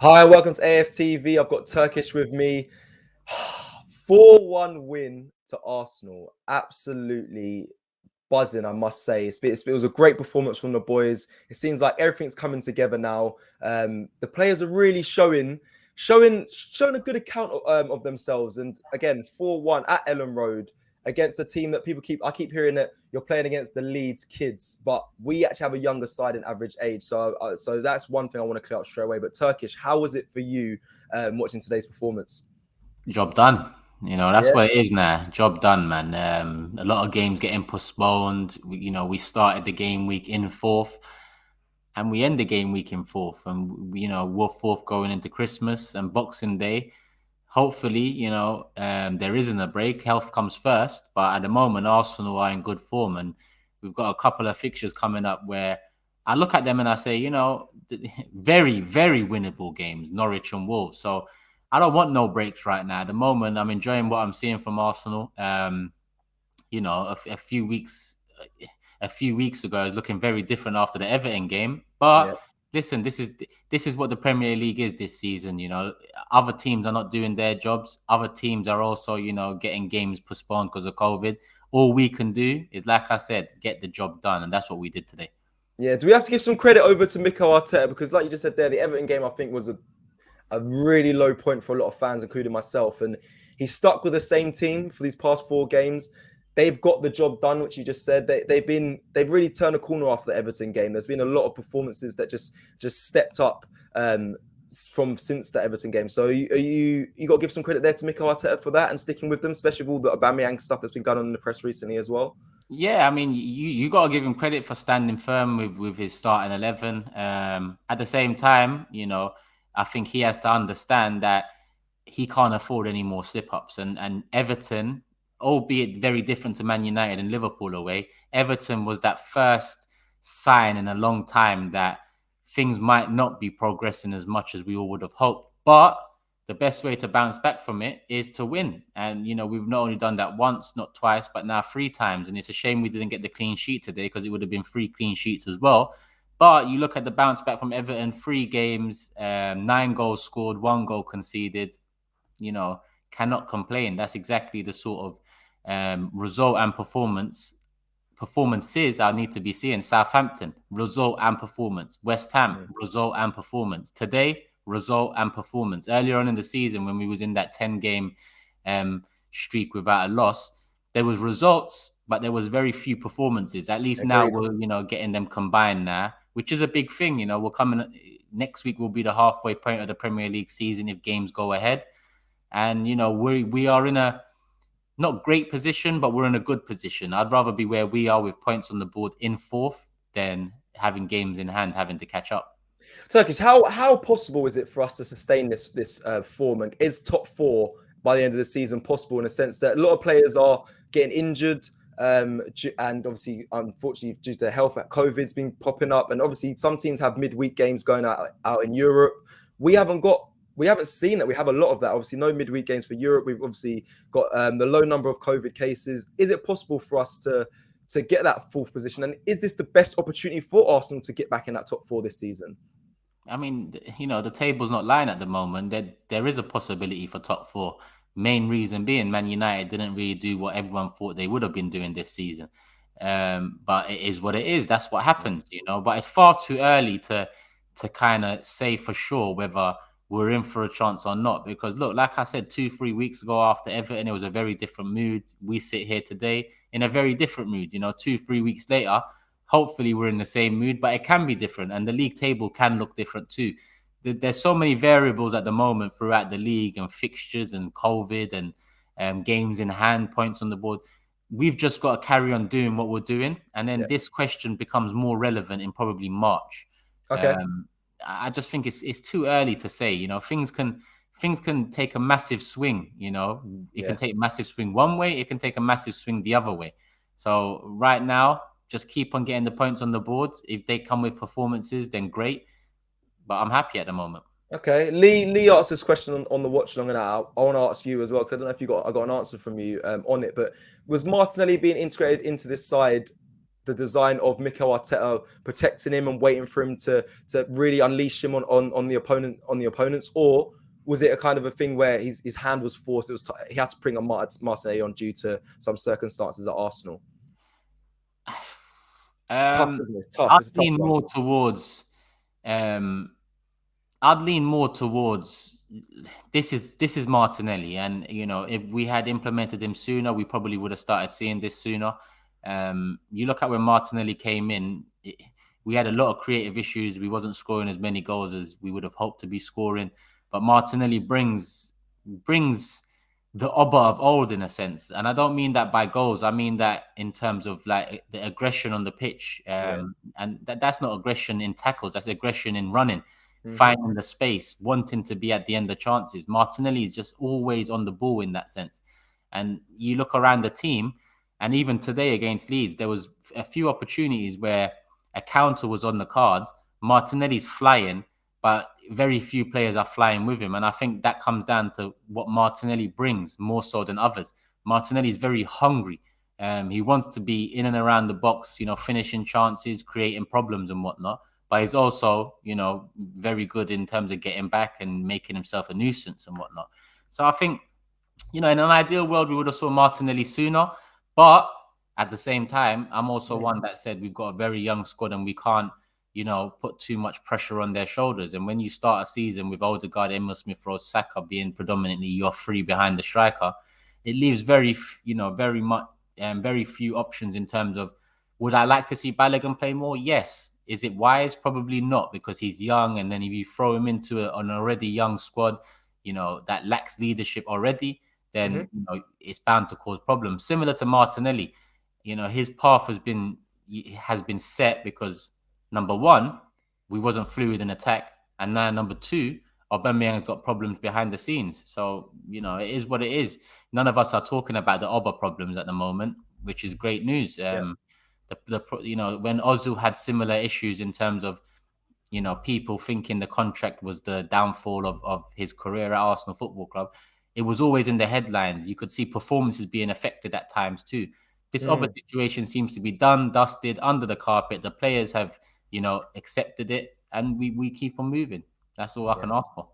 Hi, welcome to AFTV. I've got Turkish with me. 4-1 win to Arsenal. Absolutely buzzing, I must say. It was a great performance from the boys. It seems like everything's coming together now. The players are really showing a good account of themselves. And again, 4-1 at Ellen Road against a team that I keep hearing that you're playing against the Leeds kids, but we actually have a younger side in average age. So that's one thing I want to clear up straight away. But Turkish, how was it for you watching today's performance? Job done. That's Yeah, what it is now. Job done, man. A lot of games getting postponed. We started the game week in fourth, and we end the game week in fourth, and we're fourth going into Christmas and Boxing Day. Hopefully, there isn't a break. Health comes first, but at the moment, Arsenal are in good form, and we've got a couple of fixtures coming up where I look at them and I say, very, very winnable games, Norwich and Wolves. So I don't want no breaks right now. At the moment, I'm enjoying what I'm seeing from Arsenal. A few weeks ago, it was looking very different after the Everton game. But yeah. listen, this is what the Premier League is this season. Other teams are not doing their jobs. Other teams are also, getting games postponed because of COVID. All we can do is, like I said, get the job done, and that's what we did today. Yeah, do we have to give some credit over to Mikel Arteta? Because like you just said there, the Everton game, I think, was a really low point for a lot of fans, including myself. And he stuck with the same team for these past 4 games. They've got the job done, which you just said. They've really turned a corner after the Everton game. There's been a lot of performances that just stepped up from since the Everton game. So you got to give some credit there to Mikel Arteta for that and sticking with them, especially with all the Aubameyang stuff that's been going on in the press recently as well. Yeah, I mean, you got to give him credit for standing firm with his starting 11. At the same time, I think he has to understand that he can't afford any more slip-ups. And Everton, albeit very different to Man United and Liverpool away, Everton was that first sign in a long time that things might not be progressing as much as we all would have hoped. But the best way to bounce back from it is to win. And, we've not only done that once, not twice, but now 3 times. And it's a shame we didn't get the clean sheet today because it would have been 3 clean sheets as well. But you look at the bounce back from Everton, 3 games, 9 goals scored, 1 goal conceded, cannot complain. That's exactly the sort of result and performances I need to be seeing. Southampton, result and performance. West Ham, result and performance. Today, result and performance. Earlier on in the season, when we was in that 10-game streak without a loss, there was results, but there was very few performances. At least now we're, getting them combined now, which is a big thing. We're coming next week will be the halfway point of the Premier League season if games go ahead. And, we are in a not great position, but we're in a good position. I'd rather be where we are with points on the board in fourth than having games in hand, having to catch up. Turkish, how possible is it for us to sustain this form? And is top 4 by the end of the season possible in a sense that a lot of players are getting injured, and obviously, unfortunately, due to their health, COVID's been popping up, and obviously some teams have midweek games going out in Europe. We haven't seen that. We have a lot of that. Obviously, no midweek games for Europe. We've obviously got the low number of COVID cases. Is it possible for us to get that fourth position? And is this the best opportunity for Arsenal to get back in that top 4 this season? I mean, the table's not lying at the moment. There is a possibility for top 4. Main reason being Man United didn't really do what everyone thought they would have been doing this season. But it is what it is. That's what happens, But it's far too early to kind of say for sure whether we're in for a chance or not. Because look, like I said, 2-3 weeks ago after Everton, it was a very different mood. We sit here today in a very different mood. 2-3 weeks later, hopefully we're in the same mood, but it can be different. And the league table can look different too. There's so many variables at the moment throughout the league and fixtures and COVID and games in hand, points on the board. We've just got to carry on doing what we're doing. And then this question becomes more relevant in probably March. Okay. I just think it's too early to say. Things can take a massive swing. It can take a massive swing one way. It can take a massive swing the other way. So right now, just keep on getting the points on the board. If they come with performances, then great. But I'm happy at the moment. Okay, Lee asked this question on the watch long, and I want to ask you as well because I don't know if I got an answer from you on it. But was Martinelli being integrated into this side the design of Mikel Arteta protecting him and waiting for him to really unleash him on the opponents, or was it a kind of a thing where his hand was forced? It was he had to bring a Martinelli on due to some circumstances at Arsenal. It's tough, isn't it? It's tough. I'd It's a tough lean one. more towards. I'd lean more towards this is Martinelli, and if we had implemented him sooner, we probably would have started seeing this sooner. You look at when Martinelli came in, we had a lot of creative issues. We wasn't scoring as many goals as we would have hoped to be scoring, but Martinelli brings the Oba of old, in a sense. And I don't mean that by goals. I mean that in terms of like the aggression on the pitch. And that's not aggression in tackles. That's aggression in running, finding the space, wanting to be at the end of chances. Martinelli is just always on the ball in that sense. And you look around the team, and even today against Leeds, there was a few opportunities where a counter was on the cards. Martinelli's flying, but very few players are flying with him. And I think that comes down to what Martinelli brings more so than others. Martinelli is very hungry. He wants to be in and around the box, finishing chances, creating problems and whatnot. But he's also, very good in terms of getting back and making himself a nuisance and whatnot. So I think, in an ideal world, we would have saw Martinelli sooner. But at the same time, I'm also one that said we've got a very young squad and we can't, put too much pressure on their shoulders. And when you start a season with Odegaard, Emil Smith-Rowe, Saka being predominantly your three behind the striker, it leaves very few options in terms of, would I like to see Balogun play more? Yes. Is it wise? Probably not, because he's young. And then if you throw him into an already young squad, that lacks leadership already, then it's bound to cause problems. Similar to Martinelli, his path has been set because, number one, we wasn't fluid in attack, and now number two, Aubameyang's got problems behind the scenes. So it is what it is. None of us are talking about the Oba problems at the moment, which is great news. When Ozil had similar issues in terms of people thinking the contract was the downfall of his career at Arsenal Football Club, it was always in the headlines. You could see performances being affected at times too. This Oba situation seems to be done, dusted, under the carpet. The players have, accepted it, and we keep on moving. That's all I can ask for.